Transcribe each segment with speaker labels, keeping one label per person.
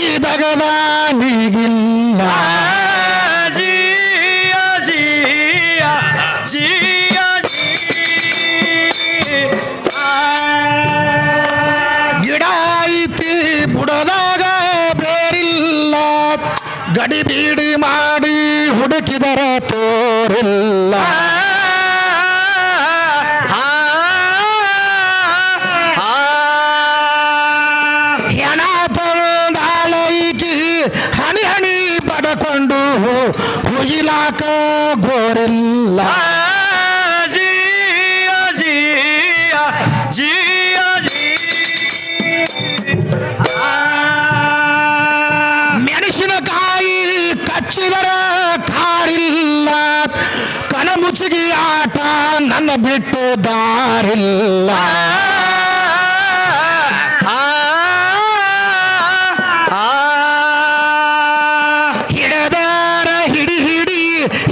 Speaker 1: ಈ ದಗದಾನಿಗಿಲ್ಲ. ಗಿಡ ಐತಿ ಬುಡದಾಗ ಬೇರಿಲ್ಲ, ಗಡಿ ಬೀಡಿ ಮಾಡಿ ಹುಡುಕಿದರ ತೋರಿಲ್ಲ. ಹೆಣ ತಂದಾಳೈಕಿ ಹನಿ ಹನಿ ಪಡ್ಕೊಂಡು ಹುಯಿಲಾಕ ಗೋರಿಲ್ಲ. ಮೆಣಸಿನಕಾಯಿ ಕಚ್ಚಿದರ ಕಾರಿಲ್ಲ, ಕಣಮುಚ್ಚಿಗೆ ಆಟ ನನ್ನ ಬಿಟ್ಟು ದಾರಿಲ್ಲ. ಹಿಡದಾರ ಹಿಡಿ ಹಿಡಿ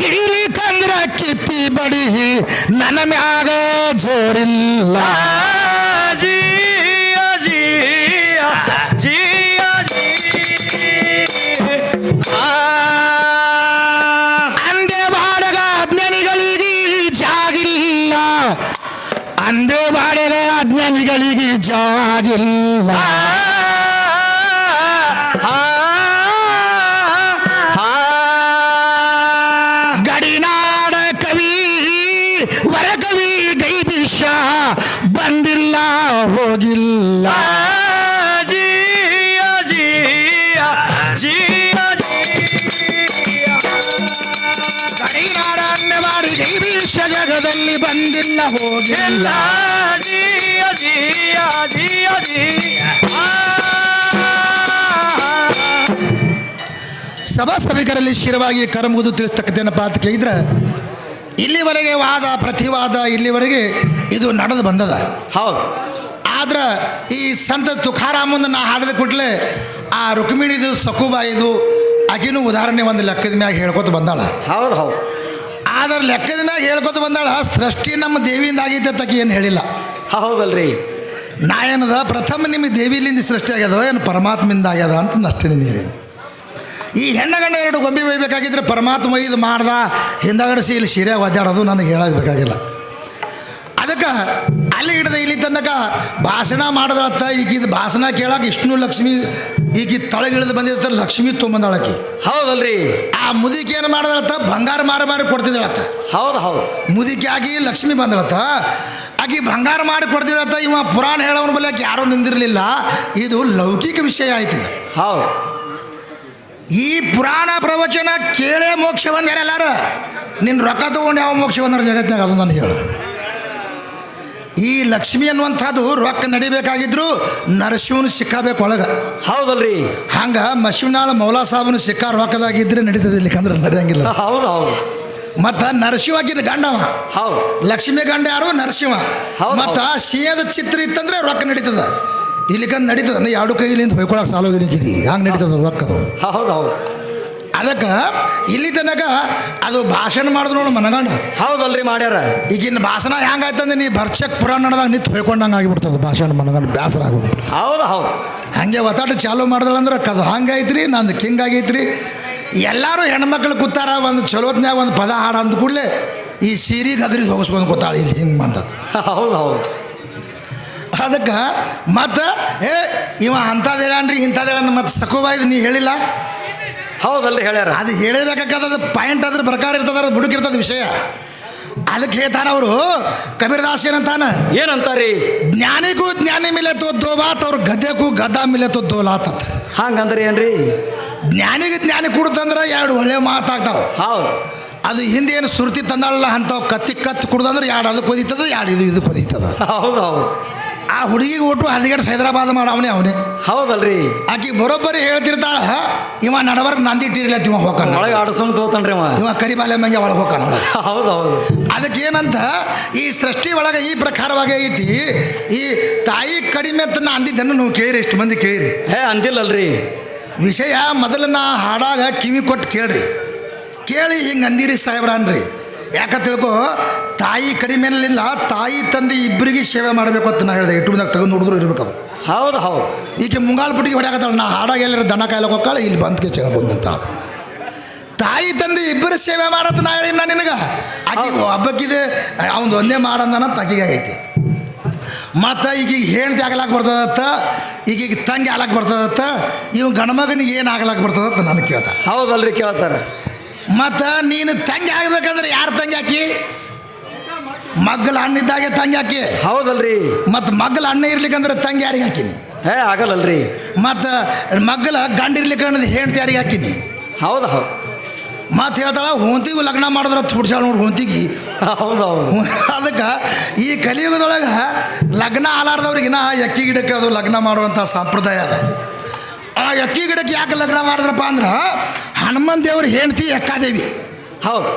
Speaker 1: ಹಿಡಿಲಿಕ್ಕಂದ್ರ ಕಿತ್ತಿ ಬಡಿ ನನ್ನ ಮ್ಯಾಗ ಜೋರಿಲ್ಲ. ಅಂದೇವಾಡಗ ಅಜ್ಞಾನಿಗಳಿಗೆ ಜಾಗಿಲ್ಲ, ಅಂದೇವಾಡಗ ಅಜ್ಞಾನಿಗಳಿಗೆ ಜಾಗಿಲ್ಲ. ಗಡಿನಾಡ ಕವಿ ವರಕವಿ ಗೈಬಿಷ ಬಂದಿಲ್ಲ ಹೋಗಿಲ್ಲ. ಗಡಿನಾಡ ಅನ್ನವಾಡಿ ಗೈಬಿಷ ಜಗದಲ್ಲಿ ಬಂದಿಲ್ಲ ಹೋಗಿಲ್ಲ. ಸಭಾ ಸಭಿಕರಲ್ಲಿ ಶಿರವಾಗಿ ಕರಮುಗಿದು ತಿಳಿಸ್ತಕ್ಕಂಥೇನಪ್ಪ ಅಂತ ಕೇಳಿದ್ರೆ, ಇಲ್ಲಿವರೆಗೆ ವಾದ ಪ್ರತಿವಾದ ಇಲ್ಲಿವರೆಗೆ ಇದು ನಡೆದು ಬಂದದ.
Speaker 2: ಹೌದು.
Speaker 1: ಆದ್ರೆ ಈ ಸಂತ ತುಕಾರಾಮಂದು ನಾ ಹಾಡಿದ ಕೂಡಲೇ ಆ ರುಕ್ಮಿಣಿದು ಸಕುಬಾಯಿದು ಆಕಿನೂ ಉದಾಹರಣೆ ಒಂದು ಲೆಕ್ಕದ ಮ್ಯಾಗ ಹೇಳ್ಕೊತ ಬಂದಾಳ.
Speaker 2: ಹೌದು ಹೌದು.
Speaker 1: ಆದ್ರೆ ಲೆಕ್ಕದ ಮ್ಯಾಗ ಹೇಳ್ಕೊತ ಬಂದಾಳ. ಸೃಷ್ಟಿ ನಮ್ಮ ದೇವಿಯಿಂದ ಆಗೈತೆ ತಕ್ಕಿ ಏನು ಹೇಳಿಲ್ಲ.
Speaker 2: ಹೌದಲ್ರಿ.
Speaker 1: ನಾ ಏನದ ಪ್ರಥಮ ನಿಮ್ಮ ದೇವಿಲಿಂದ ಸೃಷ್ಟಿ ಆಗ್ಯದ ಏನು ಪರಮಾತ್ಮಿಂದ ಆಗ್ಯದ ಅಂತ ಅಷ್ಟೇ ನೀನು ಹೇಳಿ. ಈ ಹೆಣ್ಣಗಂಡ ಎರಡು ಗೊಂಬೆ ಒಯ್ಬೇಕಾಗಿದ್ರೆ ಪರಮಾತ್ಮ ಇದು ಮಾಡ್ದ ಹಿಂದಗಡಿಸಿ ಇಲ್ಲಿ ಸೀರೆ ಒದ್ದಾಡೋದು ನನಗೆ ಹೇಳಬೇಕಾಗಿಲ್ಲ. ಅದಕ್ಕೆ ಅಲ್ಲಿ ಹಿಡ್ದ ಇಲ್ಲಿ ತನಕ ಭಾಷಣ ಮಾಡಿದ್ರತ್ತ ಈಗಿದ್ದು ಭಾಷಣ ಕೇಳಕ್ಕೆ ವಿಷ್ಣು ಲಕ್ಷ್ಮಿ ಈಗ ತಳಗಿಳಿದು ಬಂದಿದ್ದ ಲಕ್ಷ್ಮಿ ತೊಗೊಂಬಂದಾಳಕಿ.
Speaker 2: ಹೌದಲ್ರಿ.
Speaker 1: ಆ ಮುದುಕಿ ಏನು ಮಾಡಿದ್ರತ್ತ ಬಂಗಾರ ಮಾರಿ ಕೊಡ್ತಿದ್ದಳತ್ತ.
Speaker 2: ಹೌದು ಹೌದು.
Speaker 1: ಮುದುಕಿ ಆಗಿ ಲಕ್ಷ್ಮಿ ಬಂದಳತ್ತ. ಆಕಿ ಬಂಗಾರ ಮಾಡಿ ಕೊಡ್ತಿದ್ದತ್ತ. ಇವ ಪುರಾಣ ಹೇಳೋನ ಬಲ್ಲ ಯಾರೂ ನಿಂದಿರಲಿಲ್ಲ. ಇದು ಲೌಕಿಕ ವಿಷಯ ಆಯ್ತು.
Speaker 2: ಹೌದು.
Speaker 1: ಈ ಪುರಾಣ ಪ್ರವಚನ ಕೇಳೇ ಮೋಕ್ಷ ಬಂದಾರ ಎಲ್ಲಾರು. ನಿನ್ನ ರೊಕ್ಕ ತೊಗೊಂಡು ಯಾವ ಮೋಕ್ಷ ಬಂದಾರ ಜಗತ್ತಿನಾಗ ಅದು ನನಗೆ ಹೇಳು. ಈ ಲಕ್ಷ್ಮಿ ಅನ್ನುವಂಥದ್ದು ರೊಕ್ಕ ನಡಿಬೇಕಾಗಿದ್ರು ನರಸಿಂಹನ ಸಿಕ್ಕಬೇಕು ಒಳಗೆ.
Speaker 2: ಹೌದಲ್ರಿ.
Speaker 1: ಹಂಗೆ ಮಶಿವನಾಳ ಮೌಲಾ ಸಾಬನ ಸಿಕ್ಕ ರೊಕ್ಕದಾಗಿದ್ರೆ ನಡೀತದೆ, ಇಲ್ಲಿಕಂದ್ರೆ ನಡೆಯಂಗಿಲ್ಲ.
Speaker 2: ಹೌದು ಹೌದು.
Speaker 1: ಮತ್ತು ನರಸಿಂಹಗಿನ ಗಂಡವ.
Speaker 2: ಹೌದು.
Speaker 1: ಲಕ್ಷ್ಮಿ ಗಂಡ ಯಾರು? ನರಸಿಂಹ. ಮತ್ತು ಸಿಂಹದ ಚಿತ್ರ ಇತ್ತಂದ್ರೆ ರೊಕ್ಕ ನಡೀತದ. ಇಲ್ಲಿಕಂದು ನಡೀತದ. ಎರಡು ಕೈಲಿಂದ ಹೊಯ್ಕೊಳಕ್ಕೆ ಸಾಲೋಗಿರಿ ಹಂಗೆ ನಡೀತದ ರೊಕ್ಕದು.
Speaker 2: ಹೌದು ಹೌದು.
Speaker 1: ಅದಕ್ಕೆ ಇಲ್ಲಿ ತನಕ ಅದು ಭಾಷಣ ಮಾಡಿದ್ರು ನೋಡು ಮನಗಂಡ.
Speaker 2: ಹೌದಲ್ರಿ ಮಾಡ್ಯಾರ.
Speaker 1: ಈಗಿನ ಭಾಷಣ ಹೆಂಗಾಯ್ತಂದ್ರೆ ನೀ ಭರ್ಚಕ್ ಪುರಾಣ ನಡೆದಾಗ ನಿಂತು ಹೊಯ್ಕೊಂಡಂಗೆ ಆಗಿಬಿಡ್ತದೆ ಭಾಷಣ ಮನಗಂಡ ಬೇಸರ ಆಗೋದು.
Speaker 2: ಹೌದು ಹೌದು.
Speaker 1: ಹಾಗೆ ಒತ್ತಾಟ ಚಾಲು ಮಾಡಿದ್ರಂದ್ರೆ ಕದು ಹಂಗೈತ್ರಿ ನಂದು ಕಿಂಗ್ ಆಗೈತ್ರಿ. ಎಲ್ಲರೂ ಹೆಣ್ಮಕ್ಳು ಕೂತಾರ ಒಂದು ಚಲೋತ್ನ್ಯಾಗ ಒಂದು ಪದ ಹಾಡು ಅಂದ ಕೂಡಲೇ ಈ ಸೀರೆ ಗಗರಿಗೆ ಹೋಗಿಸ್ಕೊಂಡು ಕೂತಾಳೆ ಇಲ್ಲಿ ಹಿಂಗೆ ಮಾಡ್ದದು.
Speaker 2: ಹೌದು ಹೌದು.
Speaker 1: ಅದಕ್ಕೆ ಮತ್ತು ಇವ ಅಂಥದ್ದು ಹೇಳನ್ರಿ ಇಂಥದ್ದು ಹೇಳ ಮತ್ತು ಸಕುಬಾಯ್ದು ನೀ ಹೇಳಿಲ್ಲ.
Speaker 2: ಹೌದಲ್ರಿ ಹೇಳ್ಯಾರ.
Speaker 1: ಅದು ಹೇಳಬೇಕಾದ ಪಾಯಿಂಟ್ ಅದ್ರ ಪ್ರಕಾರ ಇರ್ತದ, ಅದು ಬುಡುಕಿರ್ತದ ವಿಷಯ. ಅದಕ್ಕೆ ಹೇಳ್ತಾನ ಅವರು ಕಬೀರದಾಸ್ ಏನಂತಾನ,
Speaker 2: ಏನಂತಾರಿ?
Speaker 1: ಜ್ಞಾನಿಗೂ ಜ್ಞಾನಿ ಮಿಲೆತೋ ದೋಬಾತ್, ಅವ್ರ ಗದ್ದೆಗೂ ಗದ್ದ ಮಿಲೆತೋ ದೋಲಾತತ್.
Speaker 2: ಹಂಗಂದ್ರೆ ಏನ್ರಿ?
Speaker 1: ಜ್ಞಾನಿಗೆ ಜ್ಞಾನಿ ಕುಡ್ದಂದ್ರೆ ಎರಡು ಒಳ್ಳೆ ಮಾತಾಗ್ತಾವ.
Speaker 2: ಹೌದು.
Speaker 1: ಅದು ಹಿಂದೆ ಏನು ಸುರ್ತಿ ತಂದಾಳಲ್ಲ ಅಂಥವು ಕತ್ತಿ ಕುಡ್ದಂದ್ರೆ ಎರಡು ಅದಕ್ಕೆ ಒದಿತದ, ಎರಡು ಇದಕ್ಕೆ ಒದಿತದ.
Speaker 2: ಹೌದು ಹೌದು.
Speaker 1: ಆ ಹುಡುಗಿಗೆ ಒಟ್ಟು ಹದಿಗೆಟ್ಟು ಹೈದರಾಬಾದ್ ಮಾಡವನೇ ಅವನೇ.
Speaker 2: ಹೌದಲ್ರಿ.
Speaker 1: ಆಕಿ ಬರೋಬ್ಬರಿ ಹೇಳ್ತಿರ್ತಾಳ. ಇವ ನಡವರ್ಗ ನಂದಿಟ್ಟಿರ್ಲತ್ತ ಇವ ಹೋಗ್ತಾನ
Speaker 2: ಒಳಗೆ ಆಡಿಸೋಂಗ್ ತೋತನ್ರಿ ಇವ
Speaker 1: ಕರಿಬಾಲೆ ಮಂಗೆ ಒಳಗೆ ಹೋಗ್ತಾನ.
Speaker 2: ಹೌದು ಹೌದು.
Speaker 1: ಅದಕ್ಕೇನಂತ ಈ ಸೃಷ್ಟಿ ಒಳಗೆ ಈ ಪ್ರಕಾರವಾಗಿ ಐತಿ. ಈ ತಾಯಿ ಕಡಿಮೆ ಅಂತ ನಾ ಅಂದಿದ್ದನ್ನು ನೀವು ಕೇಳಿರಿ, ಎಷ್ಟು ಮಂದಿ ಕೇಳಿರಿ?
Speaker 2: ಅಂದಿಲ್ಲಲ್ರಿ.
Speaker 1: ವಿಷಯ ಮೊದಲು ನಾ ಹಾಡಾಗ ಕಿವಿ ಕೊಟ್ಟು ಕೇಳ್ರಿ. ಕೇಳಿ ಹಿಂಗೆ ಅಂದಿರಿ ಸಾಹೇಬ್ರ ಅನ್ರಿ. ಯಾಕ ತಿಳ್ಕೊ, ತಾಯಿ ಕಡಿಮೆನಲ್ಲಿಲ್ಲ, ತಾಯಿ ತಂದೆ ಇಬ್ಬರಿಗೆ ಸೇವೆ ಮಾಡಬೇಕು ಅಂತ ನಾ ಹೇಳಿದೆ. ಯೂಟ್ಯೂಬ್ನಾಗ ತೆಗೆದು ನೋಡಿದ್ರು ಇರ್ಬೇಕು ಅದು.
Speaker 2: ಹೌದು ಹೌದು.
Speaker 1: ಈಕೆ ಮುಂಗಾಳು ಪುಟ್ಟಿಗೆ ಹೊಡ್ಯಾಕತ್ತಾಳ. ನಾ ಹಾಡಾಗ ಎಲ್ಲರ ದನ ಕಾಯ್ಲಕ್ಕೆ ಹೋಗ್ಕಾಳ, ಇಲ್ಲಿ ಬಂದ್ಕೆ ಬಂದಂತ ತಾಯಿ ತಂದೆ ಇಬ್ಬರು ಸೇವೆ ಮಾಡತ್ತ. ನಾ ಹೇಳಿ ನಾ ನಿನಗೆ ಆಕಿಗೆ ಹಬ್ಬಕ್ಕಿದೆ ಅವ್ನು ಒಂದೇ ಮಾಡಂದನ ತಗಿಗೈತಿ. ಮತ್ತು ಈಗೀಗ ಹೆಣ್ತಿ ಆಗ್ಲಾಕ ಬರ್ತದತ್ತ, ಈಗೀಗ ತಂಗಿ ಆಗ್ಲಾಕ ಬರ್ತದತ್ತ, ಇವ್ ಗಂಡ್ಮಗನಿಗೆ ಏನು ಆಗ್ಲಾಕ ಬರ್ತದತ್ತ ನನಗೆ ಕೇಳ್ತಾರೆ.
Speaker 2: ಹೌದಲ್ರಿ, ಕೇಳ್ತಾರೆ.
Speaker 1: ಮತ್ತು ನೀನು ತಂಗಿ ಆಗ್ಬೇಕಂದ್ರೆ ಯಾರು ತಂಗಿ ಹಾಕಿ? ಮಗ್ಗಲ ಹಣ್ಣಿದ್ದಾಗೆ ತಂಗಿ ಹಾಕಿ.
Speaker 2: ಹೌದಲ್ರಿ.
Speaker 1: ಮತ್ತು ಮಗ್ಗಲ ಹಣ್ಣು ಇರ್ಲಿಕ್ಕಂದ್ರೆ ತಂಗಿ ಯಾರಿಗೆ ಹಾಕಿನಿ?
Speaker 2: ಆಗಲ್ಲಲ್ರಿ.
Speaker 1: ಮತ್ತು ಮಗ್ಗಲ ಗಂಡು ಇರ್ಲಿಕ್ಕೆ ಅನ್ನೋದು ಹೆಣ್ತಿ ಯಾರಿಗೆ ಹಾಕಿನಿ?
Speaker 2: ಹೌದು ಹೌದು.
Speaker 1: ಮತ್ತು ಹೇಳ್ತಾಳ ಹೊಂತಿಗೂ ಲಗ್ನ ಮಾಡಿದ್ರೆ ತುಡ್ಸಾಳ ನೋಡಿ ಹೊಂತಿಗೆ.
Speaker 2: ಹೌದು ಹೌದು.
Speaker 1: ಅದಕ್ಕೆ ಈ ಕಲಿಯುಗದೊಳಗೆ ಲಗ್ನ ಆಲಾರ್ದವ್ರಿಗಿನ ಎಕ್ಕಿ ಗಿಡಕ್ಕೆ ಅದು ಲಗ್ನ ಮಾಡುವಂಥ ಸಂಪ್ರದಾಯ ಅದ. ಆ ಎಕ್ಕಿ ಗಿಡಕ್ಕೆ ಯಾಕೆ ಲಗ್ನ ಮಾಡಿದ್ರಪ್ಪ ಅಂದ್ರೆ ಹನುಮನ್ ದೇವ್ರ ಹೆಂಡ್ತಿ ಎಕ್ಕಾದೇವಿ.
Speaker 2: ಹೌದು.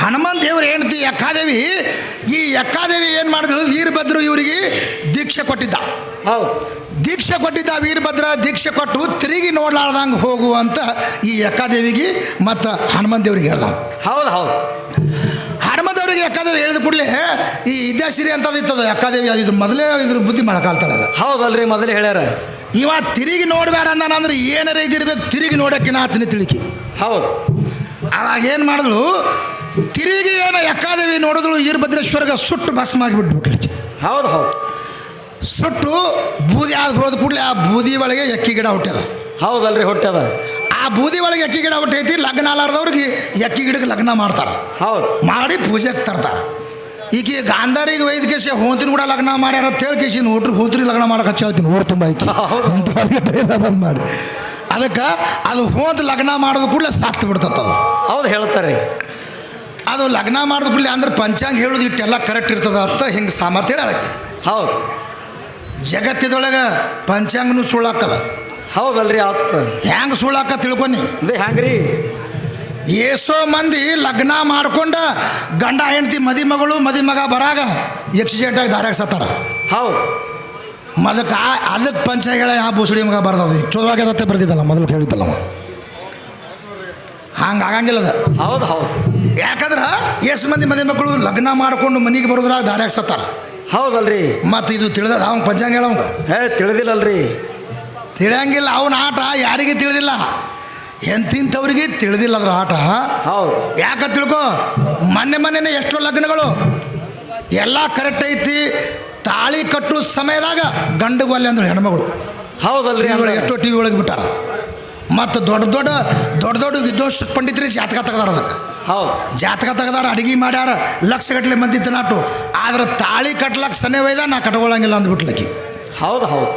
Speaker 1: ಹನುಮನ್ ದೇವ್ರ ಹೆಂಡ್ತಿ ಎಕ್ಕಾದೇವಿ. ಈ ಎಕ್ಕಾದೇವಿ ಏನು ಮಾಡಿದ್ರು, ವೀರಭದ್ರ ಇವರಿಗೆ ದೀಕ್ಷೆ ಕೊಟ್ಟಿದ್ದ.
Speaker 2: ಹೌದು.
Speaker 1: ದೀಕ್ಷೆ ಕೊಟ್ಟಿದ್ದ ವೀರಭದ್ರ. ದೀಕ್ಷೆ ಕೊಟ್ಟು ತಿರುಗಿ ನೋಡ್ಲಾರ್ದಂಗೆ ಹೋಗುವಂತ ಈ ಎಕ್ಕಾದೇವಿಗೆ ಮತ್ತು ಹನುಮನ್ ದೇವ್ರಿಗೆ ಹೇಳ್ದ.
Speaker 2: ಹೌದು ಹೌದು.
Speaker 1: ಹನುಮನ್ ದೇವ್ರಿಗೆ ಎಕ್ಕಾದೇವಿ ಹೇಳಿದ ಕೂಡಲೇ ಈ ಇದ್ಯಾಸಿರಿ ಅಂತದ್ದು ಇತ್ತದ ಎಕ್ಕಾದೇವಿ, ಅದು ಮೊದಲೇ ಇದ್ರ ಬುದ್ಧಿ ಮಾಡಕಾಲ್ತಾಳ.
Speaker 2: ಹೌದಲ್ರಿ, ಮೊದಲೇ ಹೇಳ್ಯಾರ.
Speaker 1: ಇವ ತಿರುಗಿ ನೋಡಬೇಡ ಅಂದಾನಂದ್ರೆ ಏನಾರ ಇದಿರ್ಬೇಕು, ತಿರುಗಿ ನೋಡೋಕ್ಕಿನ ಆತನ ತಿಳಿಕಿ.
Speaker 2: ಹೌದು.
Speaker 1: ಅವಾಗ ಏನು ಮಾಡಿದ್ರು, ತಿರುಗಿ ಏನು ಎಕ್ಕಾದೇವಿ ನೋಡಿದ್ರು ವೀರಭದ್ರೇಶ್ವರ್ಗೆ ಸುಟ್ಟು ಭಸ್ಮ ಆಗಿಬಿಟ್ಬಿಟ್ಲಿಕ್ಕೆ.
Speaker 2: ಹೌದು ಹೌದು.
Speaker 1: ಸುಟ್ಟು ಬೂದಿ ಆಗಿ ಹೋದ ಕೂಡಲೇ ಆ ಬೂದಿ ಒಳಗೆ ಎಕ್ಕಿ ಗಿಡ ಹುಟ್ಟ್ಯದ.
Speaker 2: ಹೌದಲ್ರಿ, ಹುಟ್ಟ್ಯದ.
Speaker 1: ಆ ಬೂದಿ ಒಳಗೆ ಎಕ್ಕಿ ಗಿಡ ಹುಟ್ಟೈತಿ. ಲಗ್ನ ಆಲಾರ್ದವ್ರಿಗೆ ಎಕ್ಕಿ ಗಿಡಕ್ಕೆ ಲಗ್ನ ಮಾಡ್ತಾರೆ.
Speaker 2: ಹೌದು.
Speaker 1: ಮಾಡಿ ಪೂಜೆಗೆ ತರ್ತಾರೆ. ಈಗ ಗಾಂಧಾರಿಗೆ ಒಯ್ದ ಕೇಸಿ ಹೋಂತಿನ ಕೂಡ ಲಗ್ನ ಮಾಡ್ಯಾರ ಅಂತ ಹೇಳಿ ಕೇಸಿ ನೋಡ್ರಿ ಹೋಂತ್ರಿ ಲಗ್ನ ಮಾಡಕ್ಕೆ ಹಚ್ಚಿ ಹೇಳ್ತೀನಿ. ಊರು ತುಂಬ ಐತಿ ಅಂತ ಬಂದು ಮಾಡಿ. ಅದಕ್ಕೆ ಅದು ಹೋಂತ ಲಗ್ನ ಮಾಡೋದು ಕೂಡಲೇ ಸಾಕ್ತು ಬಿಡ್ತತ್ತದು.
Speaker 2: ಹೌದು, ಹೇಳ್ತಾರೆ.
Speaker 1: ಅದು ಲಗ್ನ ಮಾಡಿದ ಕೂಡಲೇ ಅಂದ್ರೆ ಪಂಚಾಂಗ ಹೇಳೋದು ಇಟ್ಟೆಲ್ಲ ಕರೆಕ್ಟ್ ಇರ್ತದ ಅಂತ ಹಿಂಗೆ ಸಾಮರ್ಥ್ಯ ಹೇಳಕ್ಕೆ.
Speaker 2: ಹೌದು.
Speaker 1: ಜಗತ್ತಿದೊಳಗೆ ಪಂಚಾಂಗನೂ ಸುಳ್ಳಾಕಲ್ಲ.
Speaker 2: ಹೌದಲ್ರಿ, ಆಗ್ತದ.
Speaker 1: ಹೆಂಗೆ ಸುಳ್ಳಾಕ ತಿಳ್ಕೊನಿ.
Speaker 2: ಅದೇ ಹ್ಯಾಂಗ್ರಿ?
Speaker 1: ಎಷ್ಟೋ ಮಂದಿ ಲಗ್ನ ಮಾಡ್ಕೊಂಡ ಗಂಡ ಹೆಂಡತಿ ಮದಿ ಮಗ ಬರಾಗ ಆಗಿ ದಾರ್ಯಾಗ ಸತ್ತಾರ.
Speaker 2: ಹೌದು.
Speaker 1: ಅದಕ್ಕೆ ಪಂಚಾಂಗ ಹೇಳ ಯಾವ ಬುಸುಡಿ ಮಗ ಬರ್ದದು ಚಲೋ ಆಗ್ಯದತ್ತೆ ಬರ್ದಿದ್ದಲ್ಲ ಮೊದಲು ಹೇಳಿದ್ದಲ್ಲ. ಹಂಗೆ ಆಗಂಗಿಲ್ಲ ಅದು.
Speaker 2: ಹೌದು ಹೌದು.
Speaker 1: ಯಾಕಂದ್ರೆ ಎಷ್ಟು ಮಂದಿ ಮಕ್ಕಳು ಲಗ್ನ ಮಾಡ್ಕೊಂಡು ಮನೆಗೆ ಬರೋದ್ರಾಗ ದಾರ್ಯಾಗ ಸತ್ತಾರ.
Speaker 2: ಹೌದಲ್ರಿ.
Speaker 1: ಮತ್ತು ಇದು ತಿಳಿದ ಅವ್ನು ಪಂಚಾಂಗ ಹೇಳವಂಗ
Speaker 2: ತಿಳಿದಿಲ್ಲಲ್ರಿ.
Speaker 1: ತಿಳಿಯಂಗಿಲ್ಲ. ಅವನ ಆಟ ಯಾರಿಗೆ ತಿಳಿದಿಲ್ಲ, ಎಂತಿಂಥವ್ರಿಗೆ ತಿಳಿದಿಲ್ಲ ಅದ್ರ ಆಟ.
Speaker 2: ಹೌದು.
Speaker 1: ಯಾಕೆ ತಿಳ್ಕೊ, ಮೊನ್ನೆ ಎಷ್ಟೋ ಲಗ್ನಗಳು ಎಲ್ಲ ಕರೆಕ್ಟ್ ಐತಿ. ತಾಳಿ ಕಟ್ಟು ಸಮಯದಾಗ ಗಂಡಗೂ ಅಲ್ಲಿ ಅಂದ್ರೆ ಹೆಣ್ಮಗಳು.
Speaker 2: ಹೌದಲ್ರಿ.
Speaker 1: ಎಷ್ಟೋ ಟಿ ವಿ ಒಳಗೆ ಬಿಟ್ಟಾರ. ಮತ್ತು ದೊಡ್ಡ ವಿದ್ವಾಂಸ ಪಂಡಿತರಿ ಜಾತಕ ತೆಗ್ದಾರ. ಅದಕ್ಕೆ
Speaker 2: ಹೌದು,
Speaker 1: ಜಾತಕ ತೆಗ್ದಾರ, ಅಡಿಗೆ ಮಾಡ್ಯಾರ, ಲಕ್ಷಗಟ್ಟಲೆ ಮಂದಿ ತಿನ್ನಾಟು. ಆದ್ರೆ ತಾಳಿ ಕಟ್ಲಕ್ಕೆ ಸನ್ನೆ ಒಯ್ದ ನಾ ಕಟ್ಕೊಳ್ಳಂಗಿಲ್ಲ ಅಂದ್ಬಿಟ್ಲಕ್ಕಿ.
Speaker 2: ಹೌದು ಹೌದು.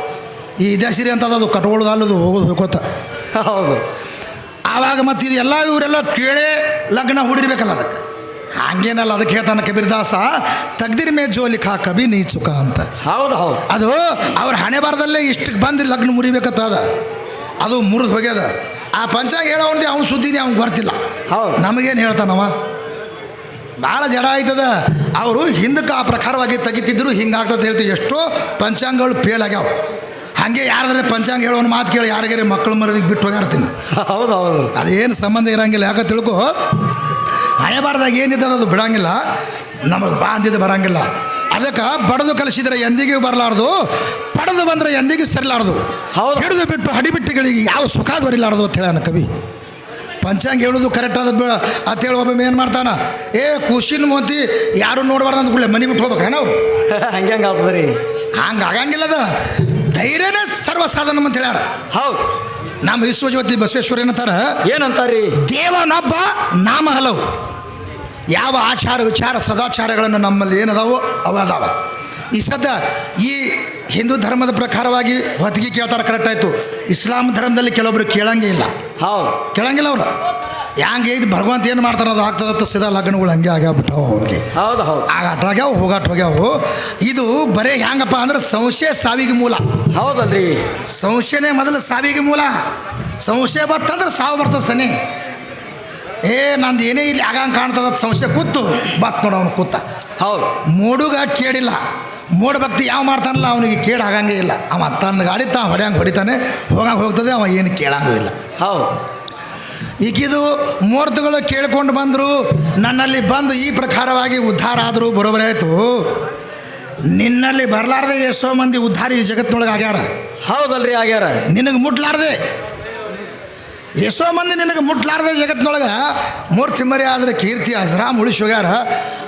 Speaker 1: ಈ ಇದ್ಯಾಸಿರಿ ಅಂತದ ಅದು ಕಟ್ಕೊಳ್ಳೋದು ಅಲ್ಲದು ಹೋಗೋದು ಹೋಗೋತ.
Speaker 2: ಹೌದು.
Speaker 1: ಆವಾಗ ಮತ್ತು ಇದು ಎಲ್ಲ ಇವರೆಲ್ಲ ಕೇಳೇ ಲಗ್ನ ಹುಡಿರ್ಬೇಕಲ್ಲ. ಅದಕ್ಕೆ ಹಂಗೇನಲ್ಲ. ಅದಕ್ಕೆ ಹೇಳ್ತಾನೆ ಕಬೀರ್ದಾಸ, ತಗ್ದಿರ್ ಮೇ ಜೋ ಲಿಖಾ ಕಬಿ ನೀ ಚುಕ ಅಂತ.
Speaker 2: ಹೌದು ಹೌದು.
Speaker 1: ಅದು ಅವ್ರ ಹಣೆ ಬಾರದಲ್ಲೇ ಇಷ್ಟಕ್ಕೆ ಬಂದು ಲಗ್ನ ಮುರಿಬೇಕತ್ತದ. ಅದು ಮುರಿದು ಹೋಗ್ಯದ. ಆ ಪಂಚಾಂಗ ಹೇಳೋನ್ಗೆ ಅವ್ನು ಸುದ್ದಿನೇ ಅವ್ನಿಗೆ ಗೊತ್ತಿಲ್ಲ.
Speaker 2: ಹೌದು.
Speaker 1: ನಮಗೇನು ಹೇಳ್ತಾನವ, ಭಾಳ ಜಡ ಆಯ್ತದ. ಅವರು ಹಿಂದಕ್ಕೆ ಆ ಪ್ರಕಾರವಾಗಿ ತೆಗಿತಿದ್ರು. ಹಿಂಗಾಗ್ತದೆ ಹೇಳ್ತೀವಿ. ಎಷ್ಟೋ ಪಂಚಾಂಗಗಳು ಫೇಲ್ ಆಗ್ಯಾವ. ಹಾಗೆ ಯಾರಾದ್ರೆ ಪಂಚಾಂಗ ಹೇಳೋನು ಮಾತು ಕೇಳಿ ಯಾರಿಗಾರೆ ಮಕ್ಕಳು ಮರದಿಗೆ ಬಿಟ್ಟು ಹೋಗಿರ್ತೀನಿ.
Speaker 2: ಹೌದು ಹೌದು.
Speaker 1: ಅದೇನು ಸಂಬಂಧ ಇರೋಂಗಿಲ್ಲ. ಯಾಕೆ ತಿಳ್ಕೊ, ಹಣೆ ಬಾರದಾಗ ಏನಿರ್ತದೆ ಅದು ಬಿಡಂಗಿಲ್ಲ, ನಮಗೆ ಬಾ ಅಂದಿದ್ದು ಬರೋಂಗಿಲ್ಲ. ಅದಕ್ಕೆ ಬಡದು ಕಲಿಸಿದ್ರೆ ಎಂದಿಗೂ ಬರಲಾರ್ದು, ಪಡೆದು ಬಂದರೆ ಎಂದಿಗೂ ಸರಿಲಾರ್ದು.
Speaker 2: ಹೌದು.
Speaker 1: ಹಿಡಿದು ಬಿಟ್ಟು ಹಡಿಬಿಟ್ಟಿಗಳಿಗೆ ಯಾವ ಸುಖ ದೊರಿಲಾರ್ದು ಅಂತ ಹೇಳ ಕವಿ. ಪಂಚಾಂಗ ಹೇಳೋದು ಕರೆಕ್ಟ್ ಆದ ಅಂತೇಳಿ ಒಬ್ಬ ಏನು ಮಾಡ್ತಾನ, ಖುಷಿನ ಮೋತಿ ಯಾರು ನೋಡಬಾರ್ದು ಅಂದ ಕೂಡಲೇ ಮನೆ ಬಿಟ್ಟು ಹೋಗ್ಬೇಕು ನಾವು.
Speaker 2: ಹಂಗೆ ಆಗ್ತದೆ ರೀ.
Speaker 1: ಹಂಗೆ ಆಗಂಗಿಲ್ಲದ. ಧೈರ್ಯನೇ ಸರ್ವಸಾಧನ ಅಂತ ಹೇಳ್ಯಾರ.
Speaker 2: ಹೌದು.
Speaker 1: ನಮ್ಮ ವಿಶ್ವಜ್ಯೋತಿ ಬಸವೇಶ್ವರ
Speaker 2: ಏನಂತಾರೀ?
Speaker 1: ದೇವನೊಬ್ಬ ನಾಮ ಹಲವು. ಯಾವ ಆಚಾರ ವಿಚಾರ ಸದಾಚಾರಗಳನ್ನು ನಮ್ಮಲ್ಲಿ ಏನದಾವೋ ಅವ ಅದಾವ. ಈ ಸದ್ಯ ಈ ಹಿಂದೂ ಧರ್ಮದ ಪ್ರಕಾರವಾಗಿ ಹೊತ್ತಿಗೆ ಕೇಳ್ತಾರೆ, ಕರೆಕ್ಟ್ ಆಯಿತು. ಇಸ್ಲಾಂ ಧರ್ಮದಲ್ಲಿ ಕೆಲವೊಬ್ರು ಕೇಳಂಗೇ ಇಲ್ಲ.
Speaker 2: ಹೌದು,
Speaker 1: ಕೇಳಂಗಿಲ್ಲ ಅವರು. ಹ್ಯಾಂಗೆ ಈಗ ಭಗವಂತ ಏನು ಮಾಡ್ತಾರೆ ಅದು ಆಗ್ತದತ್ತ ಸಿದಾ ಲಗ್ನಗಳು ಹಂಗೆ ಆಗ್ಯಾಬಿಟ್ಟವು ಅವ್ರಿಗೆ.
Speaker 2: ಹೌದು ಹೌದು.
Speaker 1: ಆಗಾಟ ಆಗ್ಯಾವ, ಹೋಗಾಟ ಹೋಗ್ಯಾವು. ಇದು ಬರೀ ಹ್ಯಾಂಗಪ್ಪ ಅಂದ್ರೆ ಸಂಶಯ ಸಾವಿಗೆ ಮೂಲ.
Speaker 2: ಹೌದಲ್ರಿ.
Speaker 1: ಸಂಶಯನೇ ಮೊದಲು ಸಾವಿಗೆ ಮೂಲ. ಸಂಶಯ ಬತ್ತಂದ್ರೆ ಸಾವು ಬರ್ತದೆ ಸನಿ. ನಂದು ಏನೇ ಇಲ್ಲಿ ಆಗಂಗೆ ಕಾಣ್ತದ ಸಂಶಯ ಕೂತು ಬತ್ ನೋಡು ಅವನು ಕೂತ.
Speaker 2: ಹೌದು.
Speaker 1: ಮೂಡುಗ ಕೇಳಿಲ್ಲ. ಮೂಢ ಭಕ್ತಿ ಯಾವ ಮಾಡ್ತಾನಲ್ಲ ಅವನಿಗೆ ಕೇಡು ಆಗಂಗೇ ಇಲ್ಲ. ಅವ ತನ್ನ ಗಾಡಿ ಹೊಡ್ಯಂಗೆ ಹೊಡಿತಾನೆ, ಹೋಗಂಗೆ ಹೋಗ್ತದೆ, ಅವ ಏನು ಕೇಳಂಗೂ ಇಲ್ಲ.
Speaker 2: ಹೌದು.
Speaker 1: ಈಗಿದು ಮೂರ್ತಿಗಳು ಕೇಳ್ಕೊಂಡು ಬಂದರು, ನನ್ನಲ್ಲಿ ಬಂದು ಈ ಪ್ರಕಾರವಾಗಿ ಉದ್ಧಾರ ಆದರೂ ಬರೋಬರೇ ಆಯಿತು. ನಿನ್ನಲ್ಲಿ ಬರಲಾರ್ದೆ ಎಷ್ಟೋ ಮಂದಿ ಉದ್ಧಾರ ಈ ಜಗತ್ತಿನೊಳಗೆ ಆಗ್ಯಾರ.
Speaker 2: ಹೌದಲ್ರಿ ಆಗ್ಯಾರ.
Speaker 1: ನಿನಗೆ ಮುಟ್ಲಾರ್ದೆ ಎಷ್ಟೋ ಮಂದಿ ನಿನಗೆ ಮುಟ್ಲಾರ್ದೆ ಜಗತ್ತಿನೊಳಗೆ ಮೂರ್ತಿ ಮರಿ ಆದರೆ ಕೀರ್ತಿ ಹಸ್ರಾಮ್ ಉಳಿಸಿ ಹೋಗ್ಯಾರ.